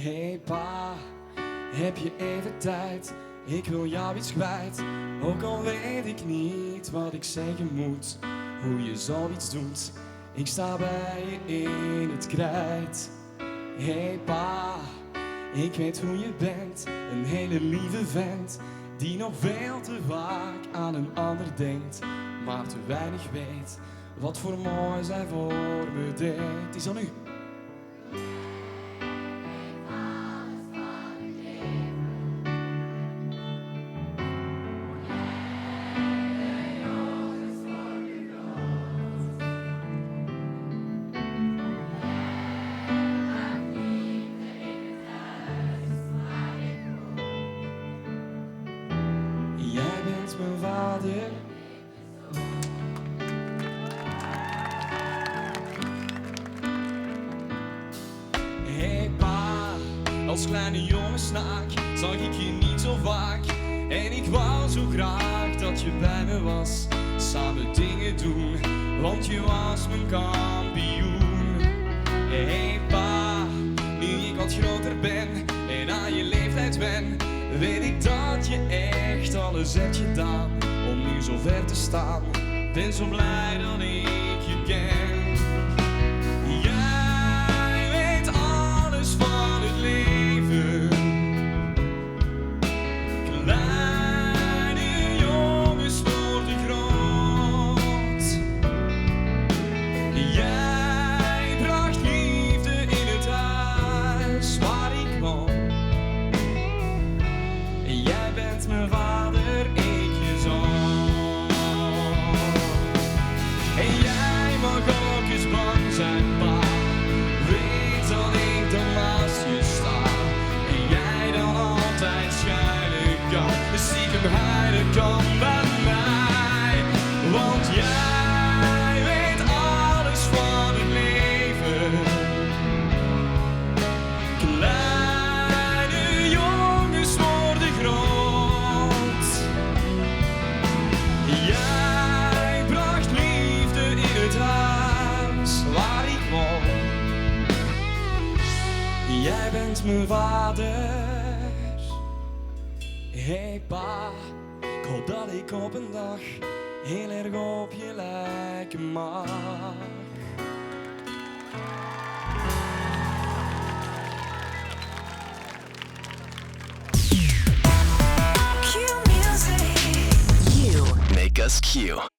Hey pa, heb je even tijd? Ik wil jou iets kwijt. Ook al weet ik niet wat ik zeggen moet, hoe je zoiets doet. Ik sta bij je in het krijt. Hey pa, ik weet hoe je bent. Een hele lieve vent, die nog veel te vaak aan een ander denkt, maar te weinig weet wat voor mooi zij voor me deed. Het is aan u. Jij bent mijn vader. Hey pa, als kleine jongen snaak zag ik je niet zo vaak. En ik wou zo graag dat je bij me was. Samen dingen doen, want je was mijn kampioen. Hey pa, nu ik wat groter ben en aan je leeftijd ben, weet ik dat je echt alles hebt gedaan om nu zo ver te staan. Ben zo blij dat ik je ken. Jij weet alles van het leven. Kleine jongens worden groot. Jij bracht liefde in het huis waar ik woon. Jij bent mijn vader, ik je zoon. En jij mag ook eens bang zijn, pa. Weet dat ik dan naast je sta. En jij dan altijd schuilen kan. Stiekem huilen kan bij mij. Want jij weet alles van het leven. Kleine jongens worden groot. Jij bracht liefde in het huis waar ik woon. Jij bent mijn vader. Hey pa, ik hoop dat ik op een dag heel erg op je lijken mag. Q music. You make us Q.